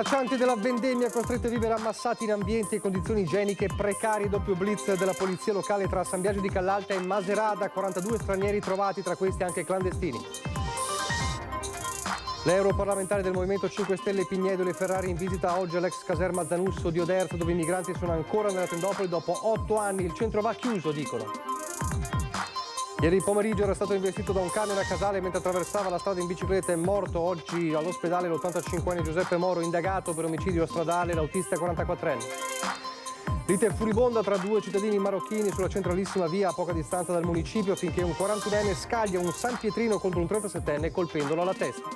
Braccianti della vendemmia costretti a vivere ammassati in ambienti e condizioni igieniche precarie. Doppio blitz della polizia locale tra San Biagio di Callalta e Macerata, 42 stranieri trovati, tra questi anche clandestini. L'europarlamentare del Movimento 5 Stelle Pignedoli Ferrari in visita oggi all'ex caserma Zanusso di Oderzo, dove i migranti sono ancora nella tendopoli dopo 8 anni. Il centro va chiuso, dicono. Ieri pomeriggio era stato investito da un camion a Casale mentre attraversava la strada in bicicletta. È morto oggi all'ospedale l'85enne Giuseppe Moro, indagato per omicidio stradale l'autista 44enne. Lite furibonda tra due cittadini marocchini sulla centralissima via a poca distanza dal municipio, finché un 41enne scaglia un San Pietrino contro un 37enne colpendolo alla testa.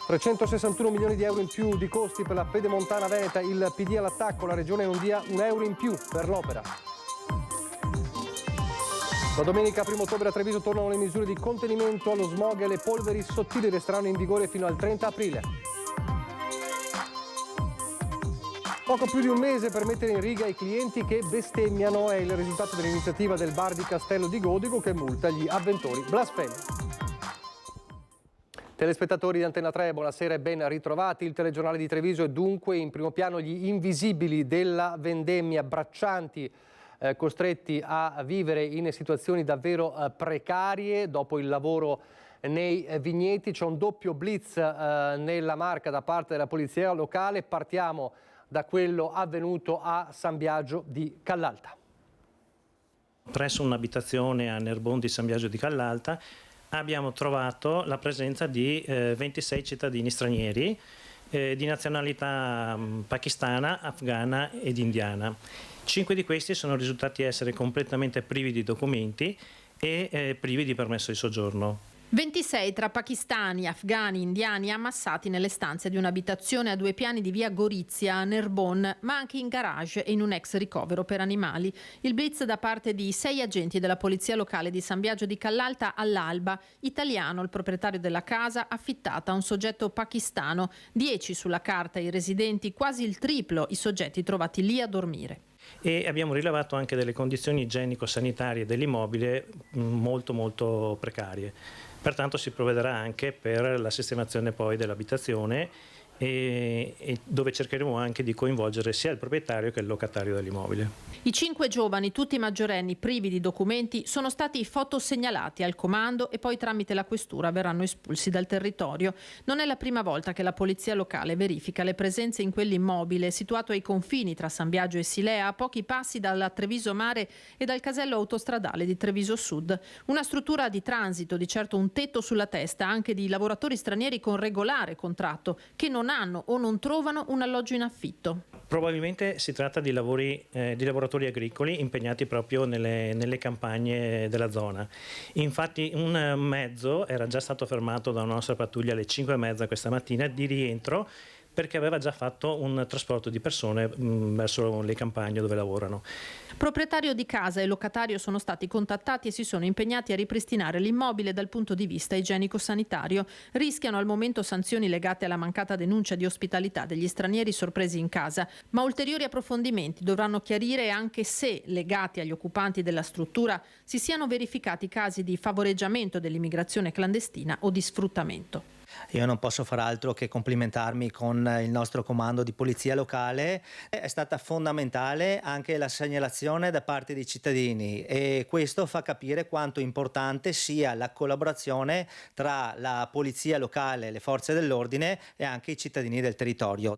361 milioni di euro in più di costi per la Pedemontana Veneta, il PD all'attacco, la regione non dia un euro in più per l'opera. La domenica 1 ottobre a Treviso tornano le misure di contenimento allo smog e le polveri sottili resteranno in vigore fino al 30 aprile. Poco più di un mese per mettere in riga i clienti che bestemmiano è il risultato dell'iniziativa del bar di Castello di Godigo che multa gli avventori blasfemi. Telespettatori di Antena 3, buonasera e ben ritrovati. Il telegiornale di Treviso è dunque in primo piano gli invisibili della vendemmia, braccianti costretti a vivere in situazioni davvero precarie dopo il lavoro nei vigneti. C'è un doppio blitz nella Marca da parte della polizia locale. Partiamo da quello avvenuto a San Biagio di Callalta. Presso un'abitazione a Nerbon di San Biagio di Callalta abbiamo trovato la presenza di 26 cittadini stranieri di nazionalità pakistana, afghana ed indiana. 5 di questi sono risultati essere completamente privi di documenti e privi di permesso di soggiorno. 26 tra pakistani, afghani, indiani ammassati nelle stanze di un'abitazione a 2 piani di via Gorizia a Nerbon, ma anche in garage e in un ex ricovero per animali. Il blitz da parte di 6 agenti della polizia locale di San Biagio di Callalta all'alba. Italiano, il proprietario della casa, affittata a un soggetto pakistano. 10 sulla carta i residenti, quasi il triplo i soggetti trovati lì a dormire. E abbiamo rilevato anche delle condizioni igienico-sanitarie dell'immobile molto precarie. Pertanto si provvederà anche per la sistemazione poi dell'abitazione e dove cercheremo anche di coinvolgere sia il proprietario che il locatario dell'immobile. I 5 giovani, tutti maggiorenni privi di documenti, sono stati fotosegnalati al comando e poi tramite la questura verranno espulsi dal territorio. Non è la prima volta che la polizia locale verifica le presenze in quell'immobile situato ai confini tra San Biagio e Silea, a pochi passi dalla Treviso Mare e dal casello autostradale di Treviso Sud. Una struttura di transito, di certo un tetto sulla testa anche di lavoratori stranieri con regolare contratto che non hanno o non trovano un alloggio in affitto. Probabilmente si tratta di lavoratori agricoli impegnati proprio nelle campagne della zona. Infatti un mezzo era già stato fermato da una nostra pattuglia alle 5:30 questa mattina di rientro perché aveva già fatto un trasporto di persone verso le campagne dove lavorano. Proprietario di casa e locatario sono stati contattati e si sono impegnati a ripristinare l'immobile dal punto di vista igienico-sanitario. Rischiano al momento sanzioni legate alla mancata denuncia di ospitalità degli stranieri sorpresi in casa, ma ulteriori approfondimenti dovranno chiarire anche se, legati agli occupanti della struttura, si siano verificati casi di favoreggiamento dell'immigrazione clandestina o di sfruttamento. Io non posso far altro che complimentarmi con il nostro comando di polizia locale. È stata fondamentale anche la segnalazione da parte dei cittadini e questo fa capire quanto importante sia la collaborazione tra la polizia locale, le forze dell'ordine e anche i cittadini del territorio.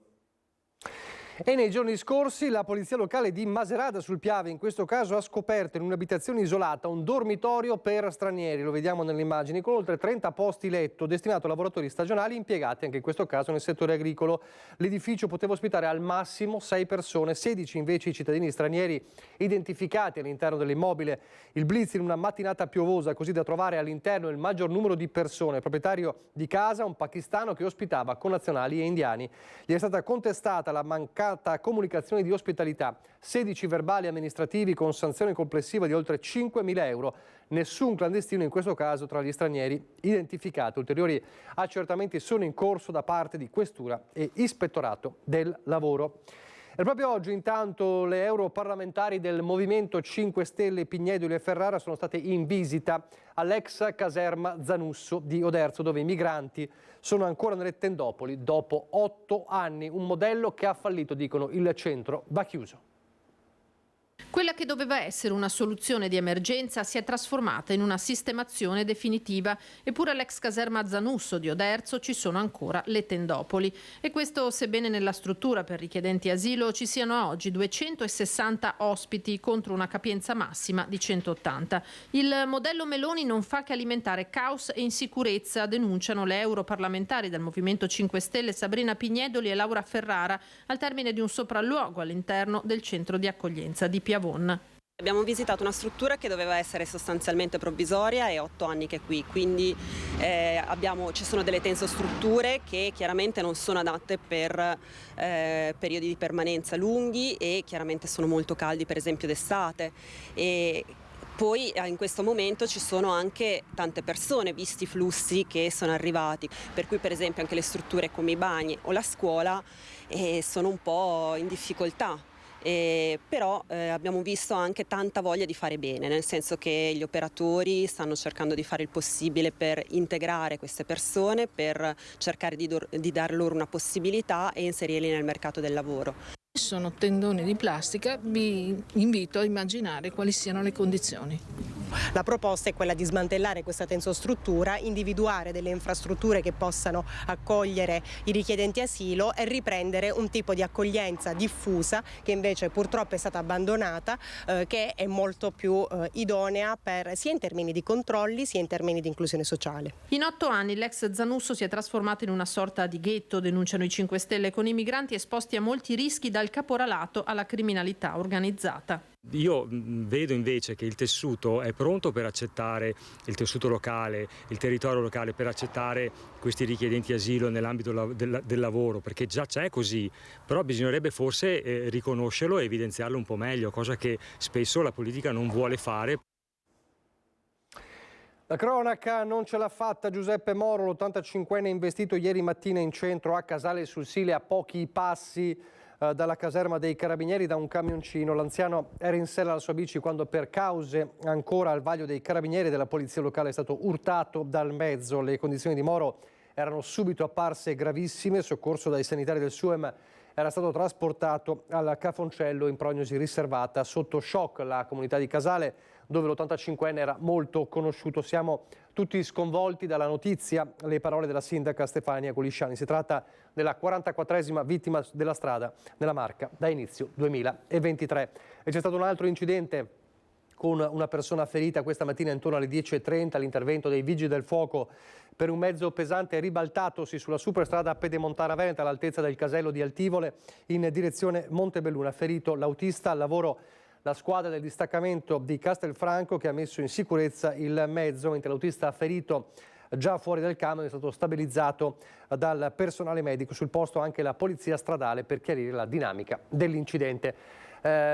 E nei giorni scorsi la polizia locale di Macerata sul Piave in questo caso ha scoperto in un'abitazione isolata un dormitorio per stranieri, lo vediamo nelle immagini, con oltre 30 posti letto destinato a lavoratori stagionali impiegati anche in questo caso nel settore agricolo. L'edificio poteva ospitare al massimo 6 persone, 16 invece i cittadini stranieri identificati all'interno dell'immobile. Il blitz in una mattinata piovosa così da trovare all'interno il maggior numero di persone. Il proprietario di casa, un pakistano che ospitava connazionali e indiani. Gli è stata contestata la mancata comunicazione di ospitalità, 16 verbali amministrativi con sanzione complessiva di oltre 5.000 euro. Nessun clandestino in questo caso tra gli stranieri identificati. Ulteriori accertamenti sono in corso da parte di questura e ispettorato del lavoro. E proprio oggi intanto le europarlamentari del Movimento 5 Stelle Pignedoli e Ferrara sono state in visita all'ex caserma Zanusso di Oderzo, dove i migranti sono ancora nelle tendopoli dopo 8 anni. Un modello che ha fallito, dicono, il centro va chiuso. Quella che doveva essere una soluzione di emergenza si è trasformata in una sistemazione definitiva. Eppure all'ex caserma Zanusso di Oderzo ci sono ancora le tendopoli. E questo sebbene nella struttura per richiedenti asilo ci siano oggi 260 ospiti contro una capienza massima di 180. Il modello Meloni non fa che alimentare caos e insicurezza, denunciano le europarlamentari del Movimento 5 Stelle Sabrina Pignedoli e Laura Ferrara al termine di un sopralluogo all'interno del centro di accoglienza di Piavon. Abbiamo visitato una struttura che doveva essere sostanzialmente provvisoria e 8 anni che è qui, quindi ci sono delle tensostrutture che chiaramente non sono adatte per periodi di permanenza lunghi e chiaramente sono molto caldi, per esempio d'estate. E poi in questo momento ci sono anche tante persone, visti i flussi che sono arrivati, per cui per esempio anche le strutture come i bagni o la scuola sono un po' in difficoltà. Però abbiamo visto anche tanta voglia di fare bene, nel senso che gli operatori stanno cercando di fare il possibile per integrare queste persone, per cercare di dar loro una possibilità e inserirli nel mercato del lavoro. Sono tendoni di plastica, vi invito a immaginare quali siano le condizioni. La proposta è quella di smantellare questa tensostruttura, individuare delle infrastrutture che possano accogliere i richiedenti asilo e riprendere un tipo di accoglienza diffusa che invece purtroppo è stata abbandonata, che è molto più idonea sia in termini di controlli sia in termini di inclusione sociale. In 8 anni l'ex Zanusso si è trasformato in una sorta di ghetto, denunciano i 5 Stelle, con i migranti esposti a molti rischi dal caporalato alla criminalità organizzata. Io vedo invece che il tessuto è pronto per accettare, il tessuto locale, il territorio locale per accettare questi richiedenti asilo nell'ambito del lavoro, perché già c'è così, però bisognerebbe forse riconoscerlo e evidenziarlo un po' meglio, cosa che spesso la politica non vuole fare. La cronaca non ce l'ha fatta. Giuseppe Moro, l'85enne investito ieri mattina in centro a Casale sul Sile, a pochi passi dalla caserma dei Carabinieri, da un camioncino. L'anziano era in sella alla sua bici quando, per cause ancora al vaglio dei Carabinieri e della polizia locale, è stato urtato dal mezzo. Le condizioni di Moro erano subito apparse gravissime. Soccorso dai sanitari del SUEM, era stato trasportato al Cafoncello in prognosi riservata. Sotto shock la comunità di Casale, dove l'85enne era molto conosciuto. Siamo tutti sconvolti dalla notizia, le parole della sindaca Stefania Golisciani. Si tratta della 44esima vittima della strada nella Marca da inizio 2023. E c'è stato un altro incidente con una persona ferita questa mattina intorno alle 10:30, l'intervento dei Vigili del Fuoco per un mezzo pesante ribaltatosi sulla superstrada Pedemontana Veneta all'altezza del casello di Altivole in direzione Montebelluna. Ferito l'autista, al lavoro la squadra del distaccamento di Castelfranco che ha messo in sicurezza il mezzo, mentre l'autista ferito già fuori dal camion è stato stabilizzato dal personale medico. Sul posto anche la polizia stradale per chiarire la dinamica dell'incidente.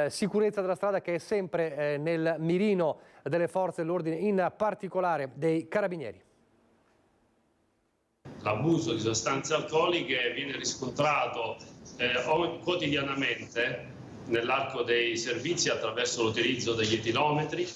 Sicurezza della strada che è sempre nel mirino delle forze dell'ordine, in particolare dei Carabinieri. L'abuso di sostanze alcoliche viene riscontrato quotidianamente nell'arco dei servizi attraverso l'utilizzo degli etilometri,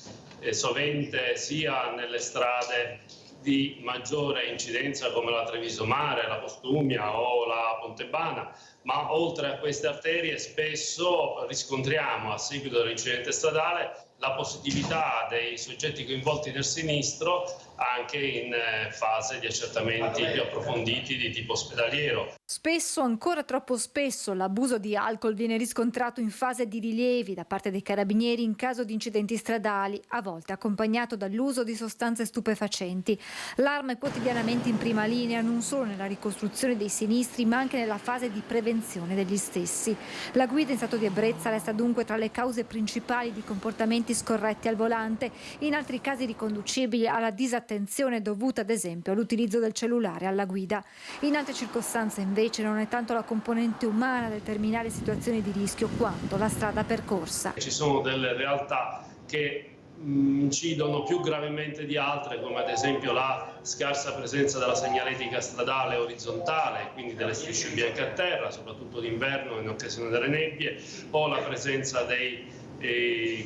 sovente sia nelle strade di maggiore incidenza come la Treviso Mare, la Postumia o la Pontebana, ma oltre a queste arterie spesso riscontriamo, a seguito dell'incidente stradale, la positività dei soggetti coinvolti nel sinistro anche in fase di accertamenti più approfonditi di tipo ospedaliero. Spesso, ancora troppo spesso, l'abuso di alcol viene riscontrato in fase di rilievi da parte dei carabinieri in caso di incidenti stradali, a volte accompagnato dall'uso di sostanze stupefacenti. L'arma è quotidianamente in prima linea, non solo nella ricostruzione dei sinistri, ma anche nella fase di prevenzione degli stessi. La guida in stato di ebbrezza resta dunque tra le cause principali di comportamenti scorretti al volante, in altri casi riconducibili alla disattenzione dovuta ad esempio all'utilizzo del cellulare alla guida. In altre circostanze invece non è tanto la componente umana a determinare situazioni di rischio quanto la strada percorsa. Ci sono delle realtà che incidono più gravemente di altre, come ad esempio la scarsa presenza della segnaletica stradale orizzontale, quindi delle strisce bianche a terra, soprattutto d'inverno in occasione delle nebbie, o la presenza dei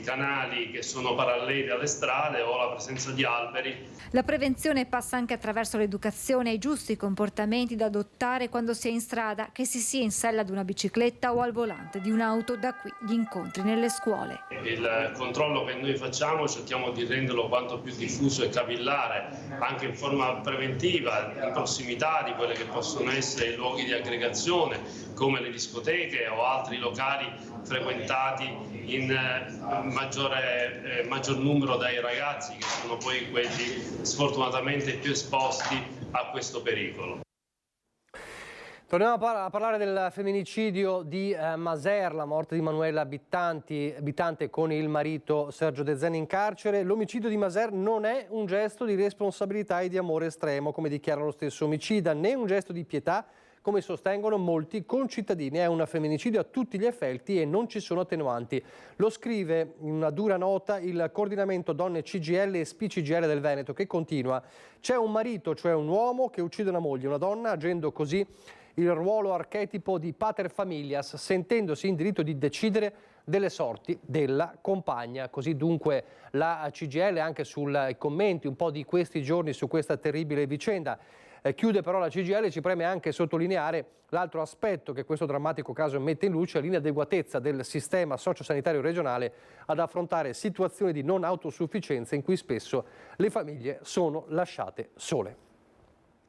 canali che sono paralleli alle strade o la presenza di alberi. La prevenzione passa anche attraverso l'educazione ai giusti comportamenti da adottare quando si è in strada, che si sia in sella ad una bicicletta o al volante di un'auto, da qui gli incontri nelle scuole. Il controllo che noi facciamo cerchiamo di renderlo quanto più diffuso e capillare, anche in forma preventiva, in prossimità di quelli che possono essere i luoghi di aggregazione, come le discoteche o altri locali frequentati in maggior numero dai ragazzi, che sono poi quelli sfortunatamente più esposti a questo pericolo. Torniamo a parlare del femminicidio di Maser, la morte di Manuela abitante con il marito Sergio De Zeni in carcere. L'omicidio di Maser non è un gesto di responsabilità e di amore estremo, come dichiara lo stesso omicida, né un gesto di pietà, come sostengono molti concittadini. È un femminicidio a tutti gli effetti e non ci sono attenuanti. Lo scrive in una dura nota il coordinamento donne CGL e SPCGL del Veneto, che continua: c'è un marito, cioè un uomo, che uccide una moglie, una donna, agendo così il ruolo archetipo di pater familias, sentendosi in diritto di decidere delle sorti della compagna. Così dunque la CGL anche sui commenti un po' di questi giorni su questa terribile vicenda. Chiude però la CGL, ci preme anche sottolineare l'altro aspetto che questo drammatico caso mette in luce: l'inadeguatezza del sistema sociosanitario regionale ad affrontare situazioni di non autosufficienza in cui spesso le famiglie sono lasciate sole.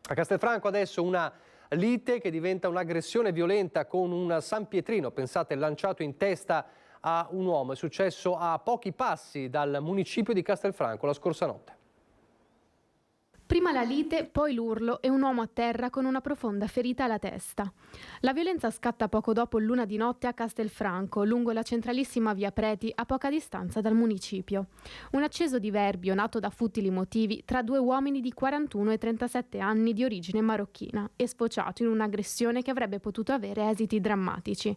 A Castelfranco adesso una lite che diventa un'aggressione violenta con un sanpietrino, pensate, lanciato in testa a un uomo. È successo a pochi passi dal municipio di Castelfranco la scorsa notte. Prima la lite, poi l'urlo e un uomo a terra con una profonda ferita alla testa. La violenza scatta poco dopo l'una di notte a Castelfranco, lungo la centralissima via Preti, a poca distanza dal municipio. Un acceso diverbio nato da futili motivi tra due uomini di 41 e 37 anni di origine marocchina e sfociato in un'aggressione che avrebbe potuto avere esiti drammatici.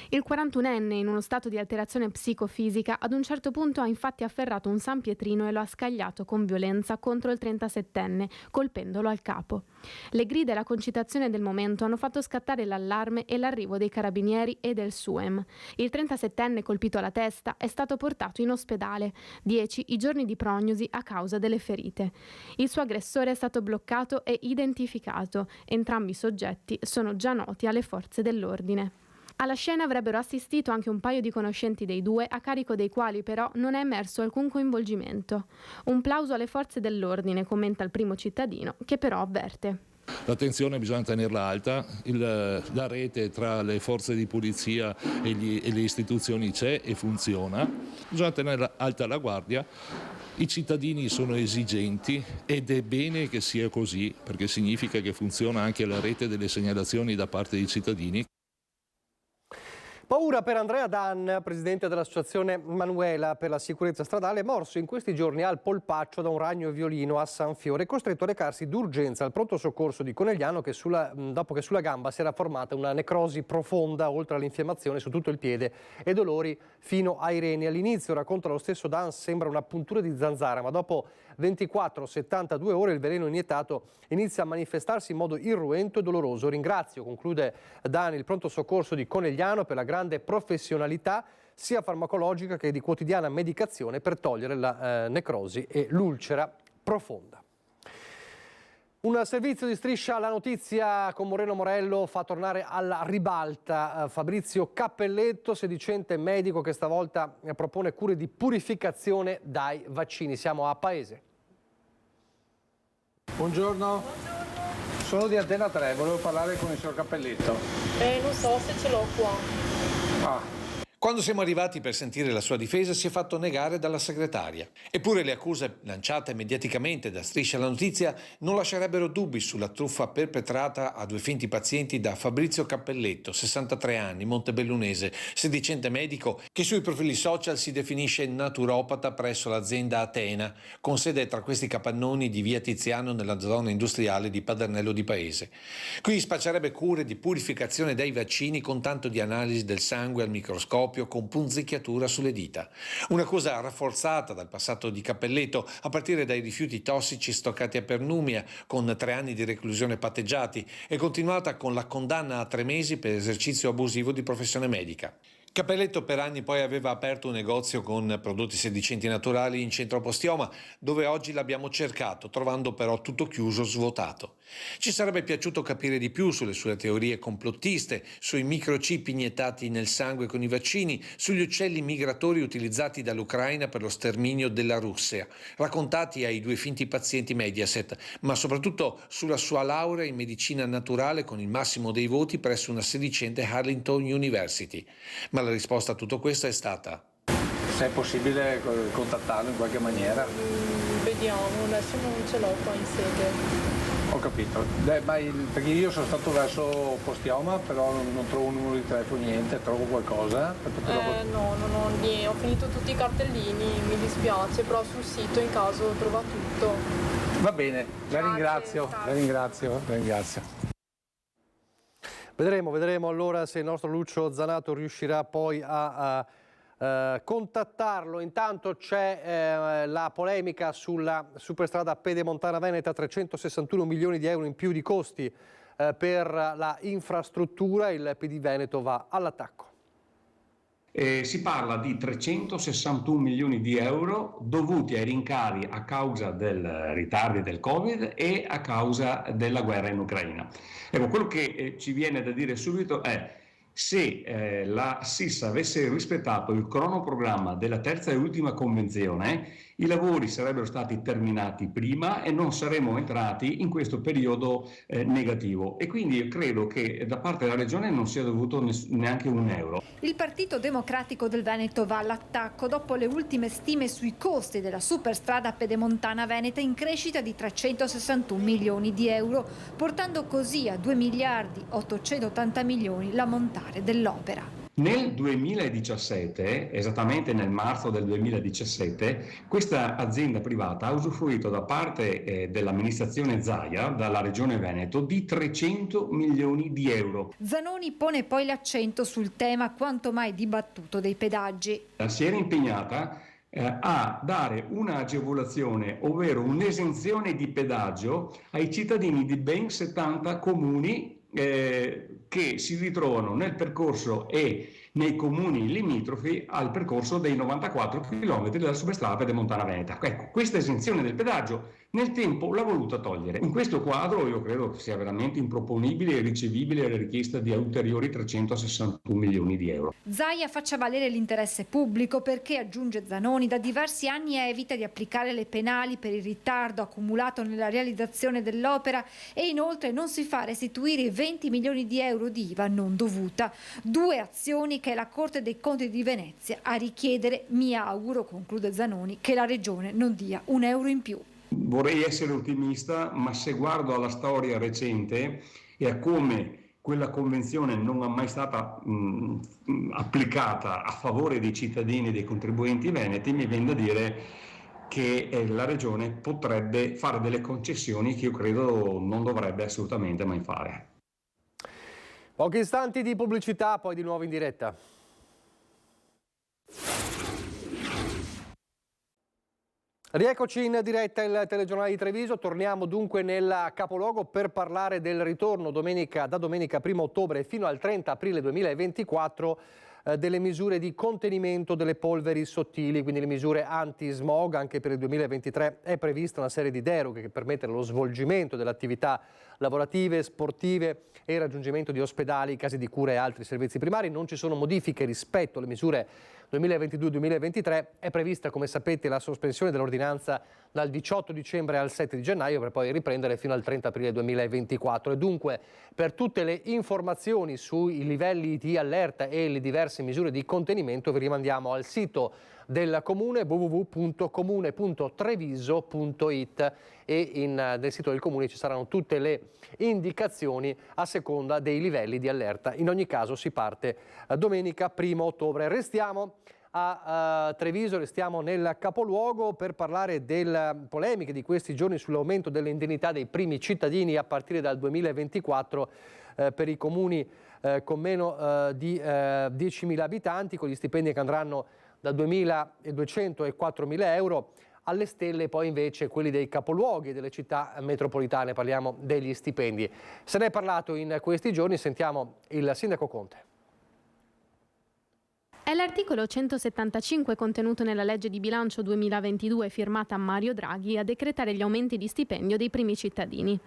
Il 41enne, in uno stato di alterazione psicofisica, ad un certo punto ha infatti afferrato un sanpietrino e lo ha scagliato con violenza contro il 37enne, colpendolo al capo. Le grida e la concitazione del momento hanno fatto scattare l'allarme e l'arrivo dei carabinieri e del SUEM. Il 37enne, colpito alla testa, è stato portato in ospedale. 10 i giorni di prognosi a causa delle ferite. Il suo aggressore è stato bloccato e identificato. Entrambi i soggetti sono già noti alle forze dell'ordine. Alla scena avrebbero assistito anche un paio di conoscenti dei due, a carico dei quali però non è emerso alcun coinvolgimento. Un plauso alle forze dell'ordine, commenta il primo cittadino, che però avverte: l'attenzione bisogna tenerla alta, la rete tra le forze di polizia e le istituzioni c'è e funziona, bisogna tenere alta la guardia. I cittadini sono esigenti ed è bene che sia così, perché significa che funziona anche la rete delle segnalazioni da parte dei cittadini. Paura per Andrea Dan, presidente dell'associazione Manuela per la sicurezza stradale, morso in questi giorni al polpaccio da un ragno violino a San Fiore, costretto a recarsi d'urgenza al pronto soccorso di Conegliano dopo che sulla gamba si era formata una necrosi profonda, oltre all'infiammazione su tutto il piede e dolori fino ai reni. All'inizio, racconta lo stesso Dan, sembra una puntura di zanzara, ma dopo 24-72 ore il veleno iniettato inizia a manifestarsi in modo irruento e doloroso. Ringrazio, conclude Dan, il pronto soccorso di Conegliano per la grande professionalità sia farmacologica che di quotidiana medicazione per togliere la necrosi e l'ulcera profonda. Un servizio di Striscia alla Notizia con Moreno Morello fa tornare alla ribalta Fabrizio Cappelletto, sedicente medico che stavolta propone cure di purificazione dai vaccini. Siamo a Paese. Buongiorno, sono di Antena 3, volevo parlare con il signor Cappelletto. Non so se ce l'ho qua. Quando siamo arrivati per sentire la sua difesa si è fatto negare dalla segretaria. Eppure le accuse lanciate mediaticamente da Striscia alla Notizia non lascerebbero dubbi sulla truffa perpetrata a due finti pazienti da Fabrizio Cappelletto, 63 anni, montebellunese, sedicente medico che sui profili social si definisce naturopata presso l'azienda Atena, con sede tra questi capannoni di via Tiziano nella zona industriale di Padernello di Paese. Qui spaccerebbe cure di purificazione dai vaccini con tanto di analisi del sangue al microscopio, proprio con punzecchiatura sulle dita. Un'accusa rafforzata dal passato di Cappelletto, a partire dai rifiuti tossici stoccati a Pernumia, con 3 anni di reclusione patteggiati, e continuata con la condanna a 3 mesi per esercizio abusivo di professione medica. Cappelletto per anni poi aveva aperto un negozio con prodotti sedicenti naturali in centro a Postioma, dove oggi l'abbiamo cercato, trovando però tutto chiuso, svuotato. Ci sarebbe piaciuto capire di più sulle sue teorie complottiste, sui microchip iniettati nel sangue con i vaccini, sugli uccelli migratori utilizzati dall'Ucraina per lo sterminio della Russia, raccontati ai 2 finti pazienti Mediaset, ma soprattutto sulla sua laurea in medicina naturale con il massimo dei voti presso una sedicente Harlington University. Ma la risposta a tutto questo è stata: se è possibile contattarlo in qualche maniera. Vediamo, adesso non ce l'ho qua in sede. Ho capito. Perché io sono stato verso Postioma, però non trovo un numero di telefono, niente. Trovo qualcosa? No, non ho niente. Ho finito tutti i cartellini, mi dispiace, però sul sito in caso trova tutto. Va bene, la ringrazio. Vedremo allora se il nostro Lucio Zanato riuscirà poi a contattarlo. Intanto c'è la polemica sulla superstrada Pedemontana Veneta, 361 milioni di euro in più di costi per la infrastruttura. Il PD Veneto va all'attacco. Si parla di 361 milioni di euro dovuti ai rincari a causa del ritardi del Covid e a causa della guerra in Ucraina. Ecco, quello che ci viene da dire subito è: se la SIS avesse rispettato il cronoprogramma della terza e ultima convenzione, i lavori sarebbero stati terminati prima e non saremmo entrati in questo periodo negativo. E quindi io credo che da parte della Regione non sia dovuto neanche un euro. Il Partito Democratico del Veneto va all'attacco dopo le ultime stime sui costi della superstrada Pedemontana Veneta in crescita di 361 milioni di euro, portando così a 2 miliardi 880 milioni l'ammontare dell'opera. Nel 2017, esattamente nel marzo del 2017, questa azienda privata ha usufruito da parte dell'amministrazione Zaia, dalla Regione Veneto, di 300 milioni di euro. Zanoni pone poi l'accento sul tema quanto mai dibattuto dei pedaggi. Si era impegnata a dare un'agevolazione, ovvero un'esenzione di pedaggio ai cittadini di ben 70 comuni che si ritrovano nel percorso e nei comuni limitrofi al percorso dei 94 km della superstrada Pedemontana Veneta. Ecco, questa esenzione del pedaggio nel tempo l'ha voluta togliere. In questo quadro io credo che sia veramente improponibile e irricevibile la richiesta di ulteriori 361 milioni di euro. Zaia faccia valere l'interesse pubblico perché, aggiunge Zanoni, da diversi anni evita di applicare le penali per il ritardo accumulato nella realizzazione dell'opera e inoltre non si fa restituire i 20 milioni di euro di IVA non dovuta. 2 azioni che è la Corte dei Conti di Venezia a richiedere. Mi auguro, conclude Zanoni, che la Regione non dia un euro in più. Vorrei essere ottimista, ma se guardo alla storia recente e a come quella convenzione non è mai stata applicata a favore dei cittadini e dei contribuenti veneti, mi viene da dire che la Regione potrebbe fare delle concessioni che io credo non dovrebbe assolutamente mai fare. Pochi istanti di pubblicità, poi di nuovo in diretta. Rieccoci in diretta il telegiornale di Treviso, torniamo dunque nel capoluogo per parlare del ritorno da domenica 1 ottobre fino al 30 aprile 2024 delle misure di contenimento delle polveri sottili, quindi le misure anti-smog. Anche per il 2023 è prevista una serie di deroghe che permettono lo svolgimento delle attività lavorative, sportive e il raggiungimento di ospedali, case di cura e altri servizi primari. Non ci sono modifiche rispetto alle misure 2022-2023. È prevista, come sapete, la sospensione dell'ordinanza dal 18 dicembre al 7 di gennaio per poi riprendere fino al 30 aprile 2024. E dunque, per tutte le informazioni sui livelli di allerta e le diverse misure di contenimento vi rimandiamo al sito del comune www.comune.treviso.it e nel sito del comune ci saranno tutte le indicazioni a seconda dei livelli di allerta. In ogni caso si parte domenica 1 ottobre. Restiamo a Treviso, restiamo nel capoluogo per parlare delle polemiche di questi giorni sull'aumento delle indennità dei primi cittadini a partire dal 2024 per i comuni con meno di 10.000 abitanti, con gli stipendi che andranno da 2.200 ai 4.000 euro. Alle stelle poi invece quelli dei capoluoghi delle città metropolitane, parliamo degli stipendi. Se ne è parlato in questi giorni, sentiamo il sindaco Conte. È l'articolo 175 contenuto nella legge di bilancio 2022 firmata Mario Draghi a decretare gli aumenti di stipendio dei primi cittadini.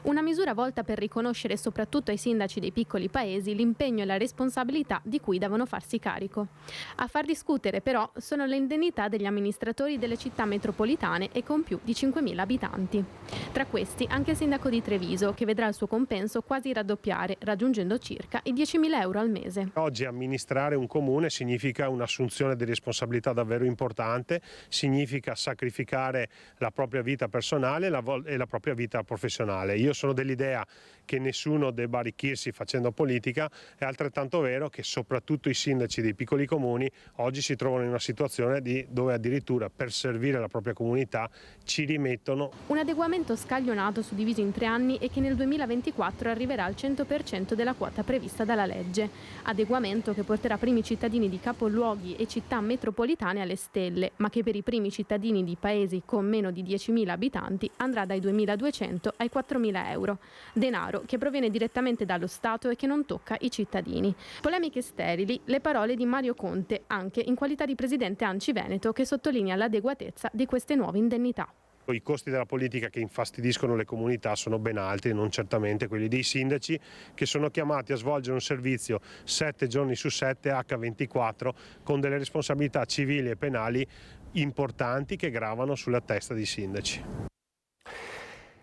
Una misura volta per riconoscere soprattutto ai sindaci dei piccoli paesi l'impegno e la responsabilità di cui devono farsi carico. A far discutere però sono le indennità degli amministratori delle città metropolitane e con più di 5.000 abitanti. Tra questi anche il sindaco di Treviso, che vedrà il suo compenso quasi raddoppiare, raggiungendo circa i 10.000 euro al mese. Oggi amministrare un comune significa un'assunzione di responsabilità davvero importante, significa sacrificare la propria vita personale e la propria vita professionale. Io sono dell'idea che nessuno debba arricchirsi facendo politica, è altrettanto vero che soprattutto i sindaci dei piccoli comuni oggi si trovano in una situazione dove addirittura per servire la propria comunità ci rimettono. Un adeguamento scaglionato suddiviso in 3 anni e che nel 2024 arriverà al 100% della quota prevista dalla legge. Adeguamento che porterà primi cittadini di capoluoghi e città metropolitane alle stelle, ma che per i primi cittadini di paesi con meno di 10.000 abitanti andrà dai 2.200 ai 4.000 euro. Denaro che proviene direttamente dallo Stato e che non tocca i cittadini. Polemiche sterili le parole di Mario Conte, anche in qualità di presidente ANCI Veneto, che sottolinea l'adeguatezza di queste nuove indennità. I costi della politica che infastidiscono le comunità sono ben altri, non certamente quelli dei sindaci, che sono chiamati a svolgere un servizio 7 giorni su 7 H24 con delle responsabilità civili e penali importanti che gravano sulla testa dei sindaci.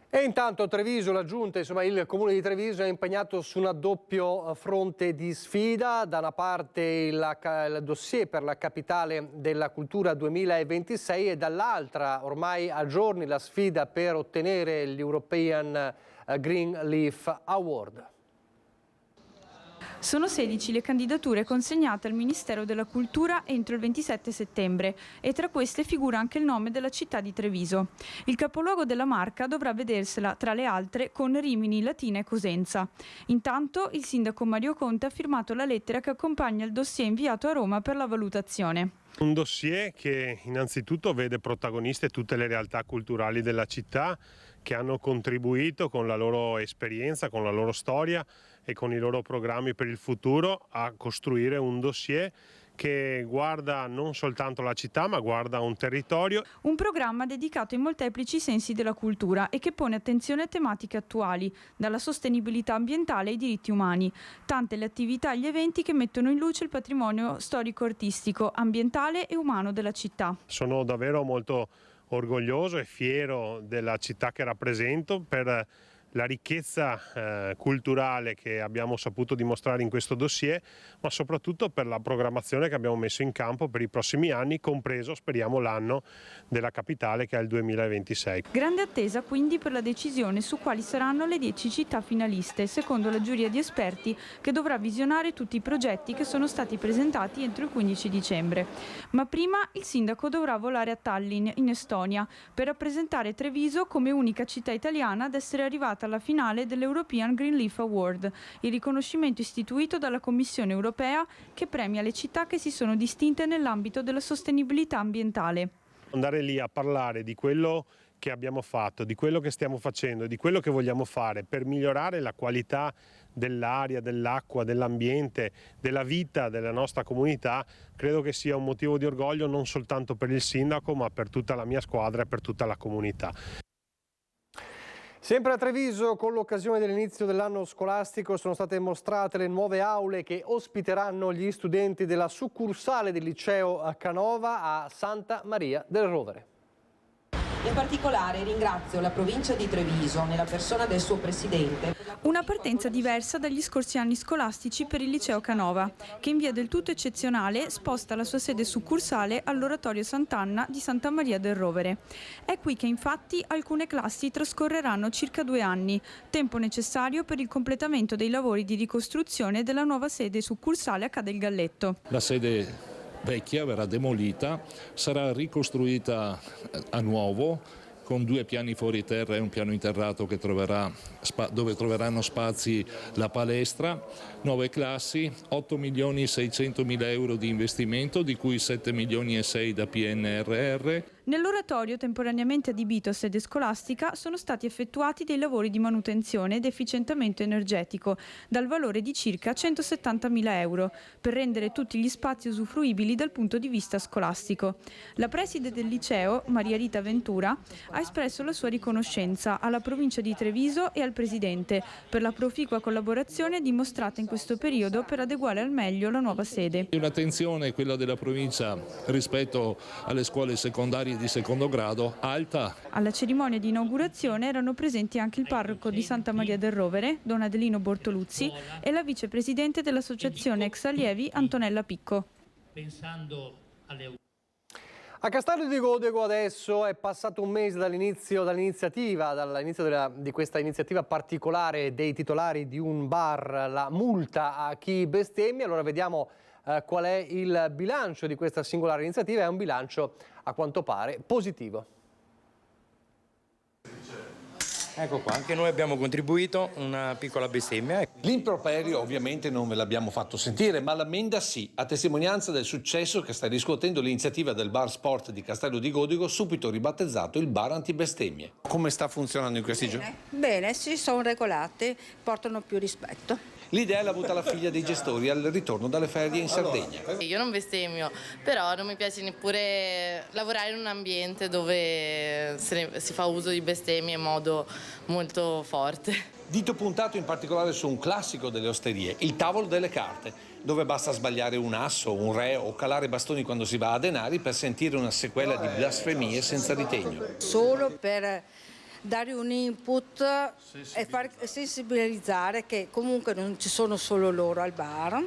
E intanto Treviso, la Giunta, insomma il Comune di Treviso è impegnato su un doppio fronte di sfida. Da una parte il dossier per la capitale della cultura 2026 e dall'altra ormai a giorni la sfida per ottenere l'European Green Leaf Award. Sono 16 le candidature consegnate al Ministero della Cultura entro il 27 settembre e tra queste figura anche il nome della città di Treviso. Il capoluogo della Marca dovrà vedersela, tra le altre, con Rimini, Latina e Cosenza. Intanto il sindaco Mario Conte ha firmato la lettera che accompagna il dossier inviato a Roma per la valutazione. Un dossier che innanzitutto vede protagoniste tutte le realtà culturali della città che hanno contribuito con la loro esperienza, con la loro storia e con i loro programmi per il futuro a costruire un dossier che guarda non soltanto la città ma guarda un territorio. Un programma dedicato ai molteplici sensi della cultura e che pone attenzione a tematiche attuali, dalla sostenibilità ambientale ai diritti umani. Tante le attività e gli eventi che mettono in luce il patrimonio storico-artistico, ambientale e umano della città. Sono davvero molto orgoglioso e fiero della città che rappresento per la ricchezza culturale che abbiamo saputo dimostrare in questo dossier, ma soprattutto per la programmazione che abbiamo messo in campo per i prossimi anni, compreso, speriamo, l'anno della capitale che è il 2026. Grande attesa quindi per la decisione su quali saranno le 10 città finaliste, secondo la giuria di esperti che dovrà visionare tutti i progetti che sono stati presentati entro il 15 dicembre. Ma prima il sindaco dovrà volare a Tallinn, in Estonia, per rappresentare Treviso come unica città italiana ad essere arrivata alla finale dell'European Green Leaf Award, il riconoscimento istituito dalla Commissione europea che premia le città che si sono distinte nell'ambito della sostenibilità ambientale. Andare lì a parlare di quello che abbiamo fatto, di quello che stiamo facendo e di quello che vogliamo fare per migliorare la qualità dell'aria, dell'acqua, dell'ambiente, della vita della nostra comunità, credo che sia un motivo di orgoglio non soltanto per il sindaco ma per tutta la mia squadra e per tutta la comunità. Sempre a Treviso, con l'occasione dell'inizio dell'anno scolastico, sono state mostrate le nuove aule che ospiteranno gli studenti della succursale del liceo Canova a Santa Maria del Rovere. In particolare ringrazio la provincia di Treviso, nella persona del suo presidente. Una partenza diversa dagli scorsi anni scolastici per il liceo Canova, che in via del tutto eccezionale sposta la sua sede succursale all'oratorio Sant'Anna di Santa Maria del Rovere. È qui che infatti alcune classi trascorreranno circa 2 anni, tempo necessario per il completamento dei lavori di ricostruzione della nuova sede succursale a Ca del Galletto. La sede vecchia verrà demolita, sarà ricostruita a nuovo con 2 piani fuori terra e un piano interrato che dove troveranno spazi la palestra, 9 classi, 8.600.000 euro di investimento, di cui 7 milioni e 6 da PNRR. Nell'oratorio temporaneamente adibito a sede scolastica sono stati effettuati dei lavori di manutenzione ed efficientamento energetico dal valore di circa 170.000 euro per rendere tutti gli spazi usufruibili dal punto di vista scolastico. La preside del liceo, Maria Rita Ventura, ha espresso la sua riconoscenza alla provincia di Treviso e al presidente per la proficua collaborazione dimostrata in questo periodo per adeguare al meglio la nuova sede. Un'attenzione, quella della provincia, rispetto alle scuole secondarie di secondo grado, alta. Alla cerimonia di inaugurazione erano presenti anche il parroco di Santa Maria del Rovere, Don Adelino Bortoluzzi, e la vicepresidente dell'associazione ex allievi, Antonella Picco. A Castello di Godego adesso è passato un mese dall'inizio di questa iniziativa particolare dei titolari di un bar, la multa a chi bestemmia. Allora vediamo qual è il bilancio di questa singolare iniziativa. È un bilancio a quanto pare positivo. Ecco qua, anche noi abbiamo contribuito, una piccola bestemmia. L'improperio ovviamente non ve l'abbiamo fatto sentire, ma l'ammenda sì, a testimonianza del successo che sta riscuotendo l'iniziativa del Bar Sport di Castello di Godego, subito ribattezzato il Bar Antibestemmie. Come sta funzionando in questi giorni? Bene, si sono regolati, portano più rispetto. L'idea l'ha avuta la figlia dei gestori al ritorno dalle ferie in Sardegna. Io non bestemmio, però non mi piace neppure lavorare in un ambiente dove si fa uso di bestemmie in modo molto forte. Dito puntato in particolare su un classico delle osterie, il tavolo delle carte, dove basta sbagliare un asso, un re o calare bastoni quando si va a denari per sentire una sequela di blasfemie senza ritegno. Solo per dare un input e far sensibilizzare che comunque non ci sono solo loro al bar,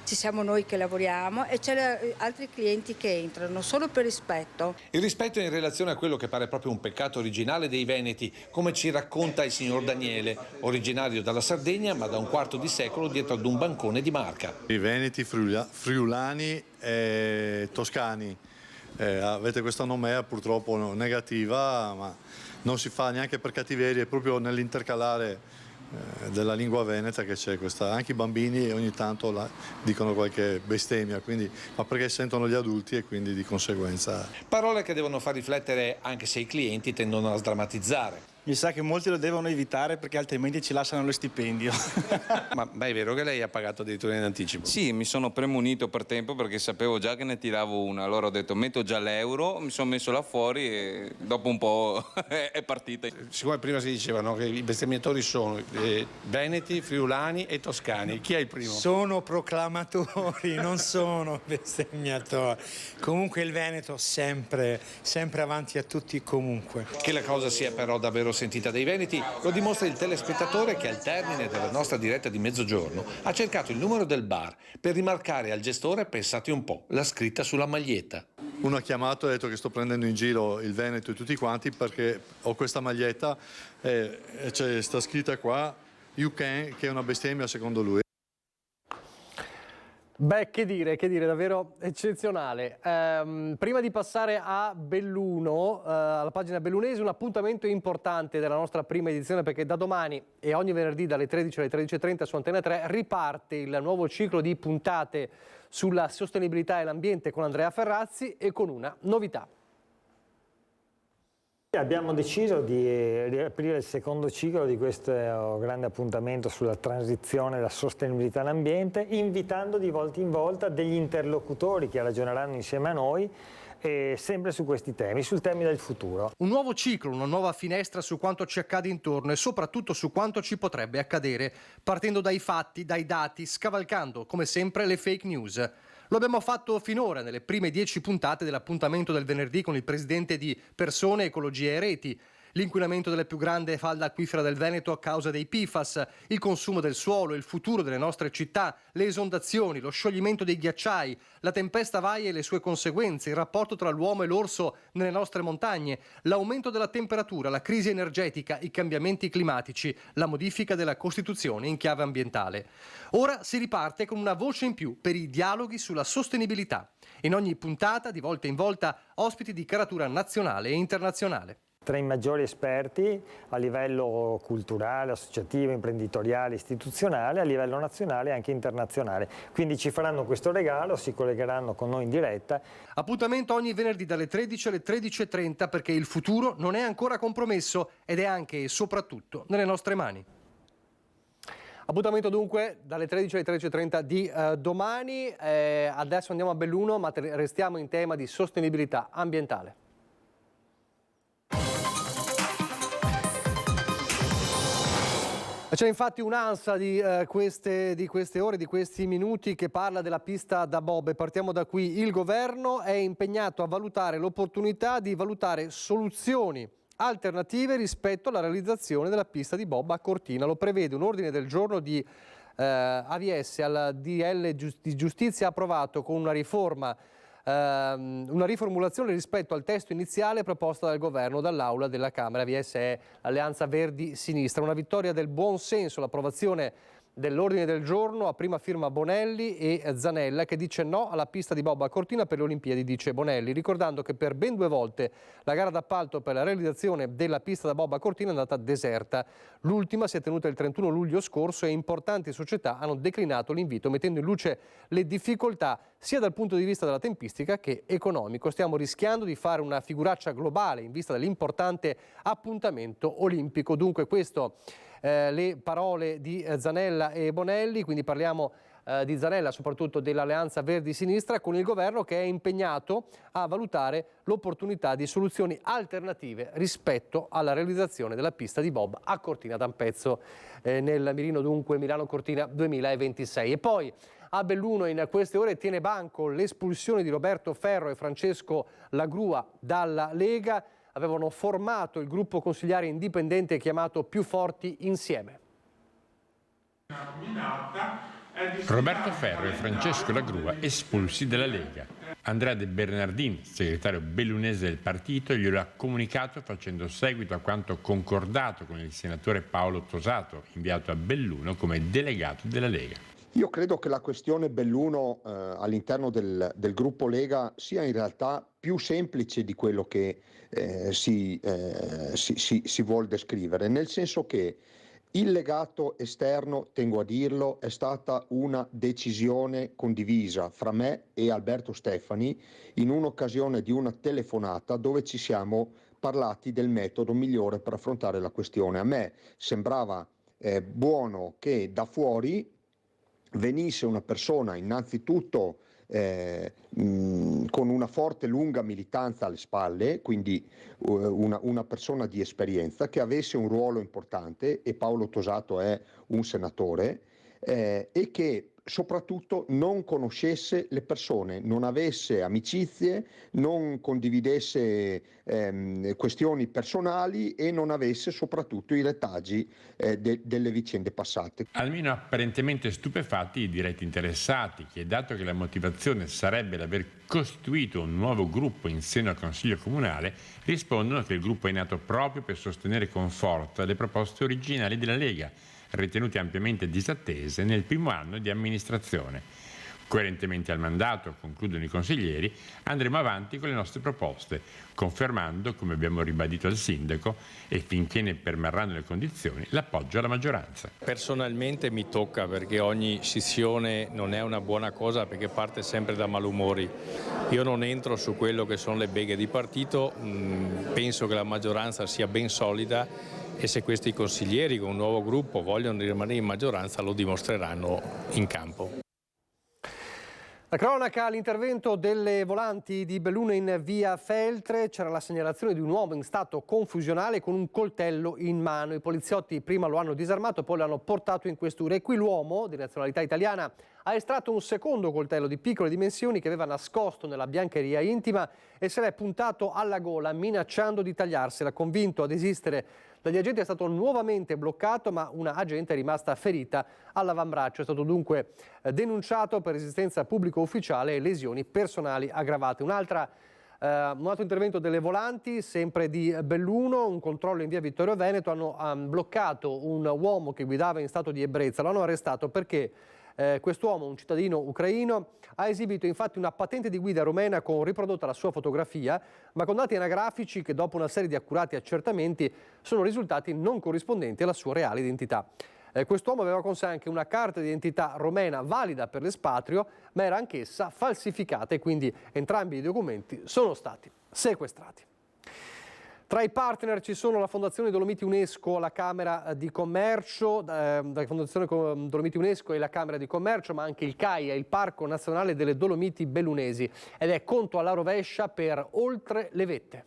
ci siamo noi che lavoriamo e c'è altri clienti che entrano solo per rispetto. Il rispetto in relazione a quello che pare proprio un peccato originale dei veneti, come ci racconta il signor Daniele, originario dalla Sardegna ma da un quarto di secolo dietro ad un bancone di Marca. I veneti, friulani e toscani, avete questa nomea purtroppo negativa, ma non si fa neanche per cattiveria, è proprio nell'intercalare della lingua veneta che c'è questa. Anche i bambini ogni tanto dicono qualche bestemmia, quindi, ma perché sentono gli adulti e quindi di conseguenza. Parole che devono far riflettere anche se i clienti tendono a sdrammatizzare. Mi sa che molti lo devono evitare perché altrimenti ci lasciano lo stipendio. Ma è vero che lei ha pagato addirittura in anticipo? Sì, mi sono premunito per tempo perché sapevo già che ne tiravo una. Allora ho detto metto già l'euro, mi sono messo là fuori e dopo un po' è partita. Siccome prima si dicevano che i bestemmiatori sono veneti, friulani e toscani, chi è il primo? Sono proclamatori, non sono bestemmiatori. Comunque il Veneto sempre avanti a tutti comunque. Che la cosa sia però davvero sentita dai veneti lo dimostra il telespettatore che al termine della nostra diretta di mezzogiorno ha cercato il numero del bar per rimarcare al gestore, pensate un po', la scritta sulla maglietta. Uno ha chiamato e ha detto che sto prendendo in giro il Veneto e tutti quanti perché ho questa maglietta e sta scritta qua "You can", che è una bestemmia secondo lui. Beh, che dire, davvero eccezionale. Prima di passare a Belluno, alla pagina bellunese, un appuntamento importante della nostra prima edizione, perché da domani e ogni venerdì dalle 13 alle 13.30 su Antena 3 riparte il nuovo ciclo di puntate sulla sostenibilità e l'ambiente con Andrea Ferrazzi e con una novità. Abbiamo deciso di riaprire il secondo ciclo di questo grande appuntamento sulla transizione e la sostenibilità e l'ambiente, invitando di volta in volta degli interlocutori che ragioneranno insieme a noi sempre su questi temi, sul tema del futuro. Un nuovo ciclo, una nuova finestra su quanto ci accade intorno e soprattutto su quanto ci potrebbe accadere, partendo dai fatti, dai dati, scavalcando come sempre le fake news. Lo abbiamo fatto finora nelle prime 10 puntate dell'appuntamento del venerdì con il presidente di Persone, Ecologia e Reti, l'inquinamento della più grande falda acquifera del Veneto a causa dei PFAS, il consumo del suolo, il futuro delle nostre città, le esondazioni, lo scioglimento dei ghiacciai, la tempesta Vaia e le sue conseguenze, il rapporto tra l'uomo e l'orso nelle nostre montagne, l'aumento della temperatura, la crisi energetica, i cambiamenti climatici, la modifica della Costituzione in chiave ambientale. Ora si riparte con una voce in più per i dialoghi sulla sostenibilità. In ogni puntata, di volta in volta, ospiti di caratura nazionale e internazionale. tra i maggiori esperti a livello culturale, associativo, imprenditoriale, istituzionale, a livello nazionale e anche internazionale. Quindi ci faranno questo regalo, si collegheranno con noi in diretta. Appuntamento ogni venerdì dalle 13 alle 13:30 perché il futuro non è ancora compromesso ed è anche e soprattutto nelle nostre mani. Appuntamento dunque dalle 13 alle 13:30 di domani. Adesso andiamo a Belluno, ma restiamo in tema di sostenibilità ambientale. C'è infatti un'ansa di queste ore, di questi minuti che parla della pista da bob e partiamo da qui. Il governo è impegnato a valutare l'opportunità di valutare soluzioni alternative rispetto alla realizzazione della pista di bob a Cortina. Lo prevede un ordine del giorno di AVS al DL di giustizia approvato con una riformulazione rispetto al testo iniziale proposto dal governo dall'aula della Camera. AVS è Alleanza Verdi Sinistra. Una vittoria del buon senso, l'approvazione dell'ordine del giorno a prima firma Bonelli e Zanella, che dice no alla pista di bob a Cortina per le Olimpiadi, dice Bonelli, ricordando che per ben 2 volte la gara d'appalto per la realizzazione della pista da bob a Cortina è andata deserta. L'ultima si è tenuta il 31 luglio scorso e importanti società hanno declinato l'invito, mettendo in luce le difficoltà sia dal punto di vista della tempistica che economico. Stiamo rischiando di fare una figuraccia globale in vista dell'importante appuntamento olimpico. Dunque questo le parole di Zanella e Bonelli, quindi parliamo di Zanella, soprattutto dell'Alleanza Verdi-Sinistra, con il governo che è impegnato a valutare l'opportunità di soluzioni alternative rispetto alla realizzazione della pista di bob a Cortina d'Ampezzo nel mirino dunque Milano-Cortina 2026. E poi a Belluno in queste ore tiene banco l'espulsione di Roberto Ferro e Francesco Lagrua dalla Lega. Avevano formato il gruppo consigliare indipendente chiamato Più Forti Insieme. Roberto Ferro e Francesco Lagrua espulsi dalla Lega. Andrea De Bernardin, segretario bellunese del partito, glielo ha comunicato facendo seguito a quanto concordato con il senatore Paolo Tosato, inviato a Belluno come delegato della Lega. Io credo che la questione Belluno all'interno del gruppo Lega sia in realtà più semplice di quello che si vuol descrivere, nel senso che il legato esterno, tengo a dirlo, è stata una decisione condivisa fra me e Alberto Stefani in un'occasione di una telefonata dove ci siamo parlati del metodo migliore per affrontare la questione. A me sembrava buono che da fuori venisse una persona innanzitutto con una forte lunga militanza alle spalle, quindi una persona di esperienza che avesse un ruolo importante, e Paolo Tosato è un senatore, e che soprattutto non conoscesse le persone, non avesse amicizie, non condividesse questioni personali e non avesse soprattutto i retaggi delle vicende passate. Almeno apparentemente stupefatti i diretti interessati, che dato che la motivazione sarebbe l'aver costituito un nuovo gruppo in seno al Consiglio Comunale, rispondono che il gruppo è nato proprio per sostenere con forza le proposte originali della Lega, ritenute ampiamente disattese nel primo anno di amministrazione. Coerentemente al mandato, concludono i consiglieri, andremo avanti con le nostre proposte, confermando, come abbiamo ribadito al sindaco, e finché ne permarranno le condizioni, l'appoggio alla maggioranza. Personalmente mi tocca, perché ogni scissione non è una buona cosa, perché parte sempre da malumori. Io non entro su quello che sono le beghe di partito, penso che la maggioranza sia ben solida, e se questi consiglieri con un nuovo gruppo vogliono rimanere in maggioranza lo dimostreranno in campo. La cronaca, l'intervento delle volanti di Belluno in via Feltre, c'era la segnalazione di un uomo in stato confusionale con un coltello in mano. I poliziotti prima lo hanno disarmato, poi lo hanno portato in questura e qui l'uomo, di nazionalità italiana, ha estratto un secondo coltello di piccole dimensioni che aveva nascosto nella biancheria intima e se l'è puntato alla gola minacciando di tagliarsela. Convinto a desistere dagli agenti è stato nuovamente bloccato, ma una agente è rimasta ferita all'avambraccio. È stato dunque denunciato per resistenza pubblico ufficiale e lesioni personali aggravate. Un altro intervento delle volanti, sempre di Belluno, un controllo in via Vittorio Veneto, hanno bloccato un uomo che guidava in stato di ebbrezza. L'hanno arrestato perché Quest'uomo, un cittadino ucraino, ha esibito infatti una patente di guida rumena con riprodotta la sua fotografia, ma con dati anagrafici che dopo una serie di accurati accertamenti sono risultati non corrispondenti alla sua reale identità. Quest'uomo aveva con sé anche una carta di identità romena valida per l'espatrio, ma era anch'essa falsificata e quindi entrambi i documenti sono stati sequestrati. Tra i partner ci sono la Fondazione Dolomiti UNESCO, la Camera di Commercio, la Fondazione Dolomiti UNESCO e la Camera di Commercio, ma anche il CAIA, il Parco Nazionale delle Dolomiti Bellunesi, ed è conto alla rovescia per Oltre le Vette.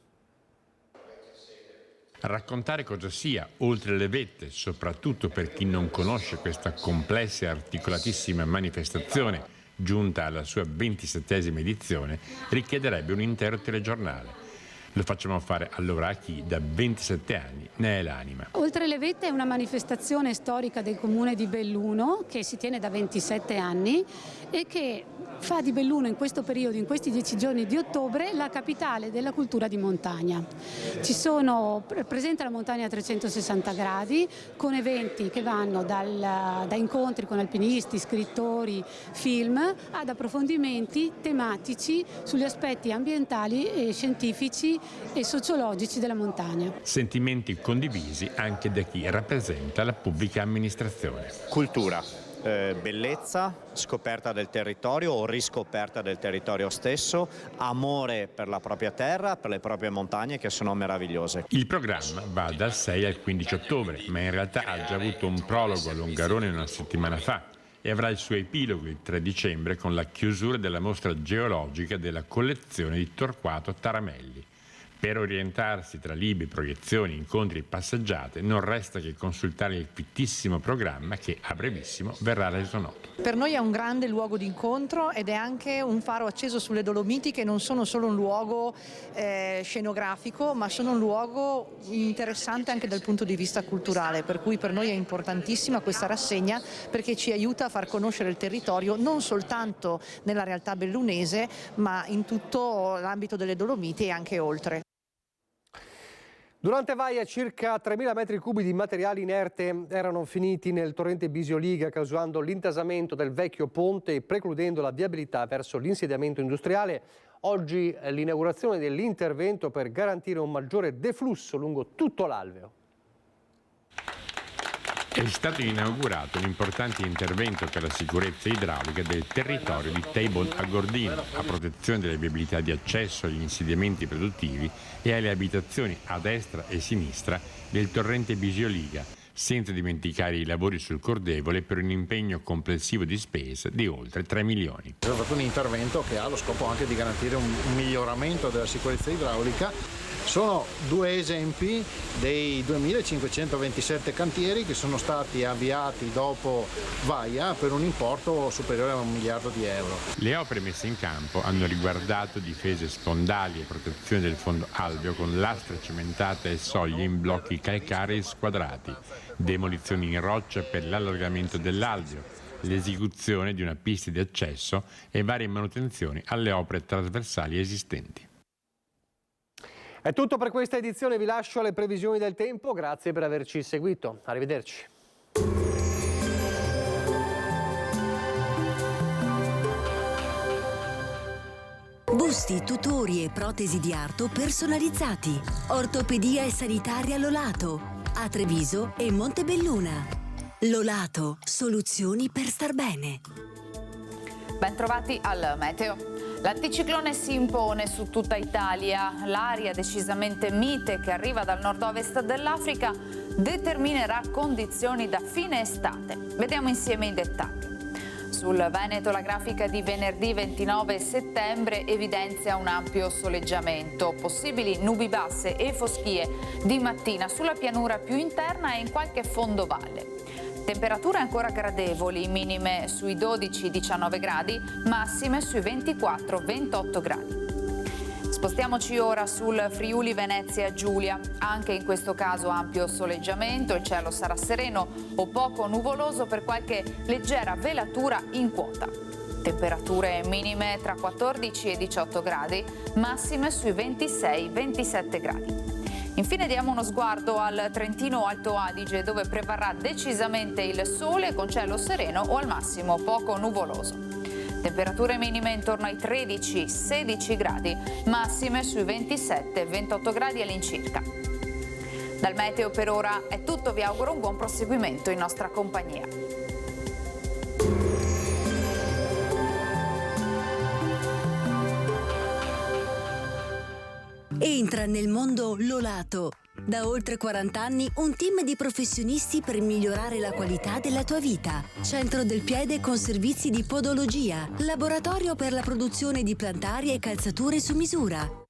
Raccontare cosa sia Oltre le Vette, soprattutto per chi non conosce questa complessa e articolatissima manifestazione, giunta alla sua 27esima edizione, richiederebbe un intero telegiornale. Lo facciamo fare allora a chi da 27 anni ne è l'anima. Oltre le Vette è una manifestazione storica del comune di Belluno che si tiene da 27 anni e che fa di Belluno in questo periodo, in questi 10 giorni di ottobre, la capitale della cultura di montagna. Presenta la montagna a 360 gradi con eventi che vanno da incontri con alpinisti, scrittori, film ad approfondimenti tematici sugli aspetti ambientali e scientifici e sociologici della montagna. Sentimenti condivisi anche da chi rappresenta la pubblica amministrazione. Cultura, bellezza, scoperta del territorio o riscoperta del territorio stesso, amore per la propria terra, per le proprie montagne che sono meravigliose. Il programma va dal 6 al 15 ottobre, ma in realtà ha già avuto un prologo a Longarone una settimana fa e avrà il suo epilogo il 3 dicembre con la chiusura della mostra geologica della collezione di Torquato Taramelli. Per orientarsi tra libri, proiezioni, incontri e passeggiate non resta che consultare il fittissimo programma che a brevissimo verrà reso noto. Per noi è un grande luogo di incontro ed è anche un faro acceso sulle Dolomiti, che non sono solo un luogo scenografico, ma sono un luogo interessante anche dal punto di vista culturale, per cui per noi è importantissima questa rassegna perché ci aiuta a far conoscere il territorio non soltanto nella realtà bellunese, ma in tutto l'ambito delle Dolomiti e anche oltre. Durante Vaia circa 3.000 metri cubi di materiale inerte erano finiti nel torrente Bisioliga, causando l'intasamento del vecchio ponte e precludendo la viabilità verso l'insediamento industriale. Oggi è l'inaugurazione dell'intervento per garantire un maggiore deflusso lungo tutto l'alveo. È stato inaugurato un importante intervento per la sicurezza idraulica del territorio di Teibon a Gordino, a protezione delle viabilità di accesso agli insediamenti produttivi e alle abitazioni a destra e sinistra del torrente Bisioliga, senza dimenticare i lavori sul cordevole per un impegno complessivo di spesa di oltre 3 milioni. È stato un intervento che ha lo scopo anche di garantire un miglioramento della sicurezza idraulica. Sono due esempi dei 2.527 cantieri che sono stati avviati dopo Vaia per un importo superiore a €1 miliardo. Le opere messe in campo hanno riguardato difese spondali e protezione del fondo alveo con lastre cementate e soglie in blocchi calcarei squadrati, demolizioni in roccia per l'allargamento dell'alveo, l'esecuzione di una pista di accesso e varie manutenzioni alle opere trasversali esistenti. È tutto per questa edizione, vi lascio alle previsioni del tempo, grazie per averci seguito, arrivederci. Busti, tutori e protesi di arto personalizzati. Ortopedia e sanitaria Lolato, a Treviso e Montebelluna. Lolato, soluzioni per star bene. Bentrovati al meteo. L'anticiclone si impone su tutta Italia. L'aria decisamente mite che arriva dal nord-ovest dell'Africa determinerà condizioni da fine estate. Vediamo insieme i dettagli. Sul Veneto la grafica di venerdì 29 settembre evidenzia un ampio soleggiamento, possibili nubi basse e foschie di mattina sulla pianura più interna e in qualche fondovalle. Temperature ancora gradevoli, minime sui 12-19 gradi, massime sui 24-28 gradi. Spostiamoci ora sul Friuli Venezia Giulia. Anche in questo caso ampio soleggiamento, il cielo sarà sereno o poco nuvoloso per qualche leggera velatura in quota. Temperature minime tra 14 e 18 gradi, massime sui 26-27 gradi. Infine diamo uno sguardo al Trentino Alto Adige, dove prevarrà decisamente il sole con cielo sereno o al massimo poco nuvoloso. Temperature minime intorno ai 13-16 gradi, massime sui 27-28 gradi all'incirca. Dal meteo per ora è tutto, vi auguro un buon proseguimento in nostra compagnia. Entra nel mondo Lolato. Da oltre 40 anni un team di professionisti per migliorare la qualità della tua vita. Centro del piede con servizi di podologia, laboratorio per la produzione di plantari e calzature su misura.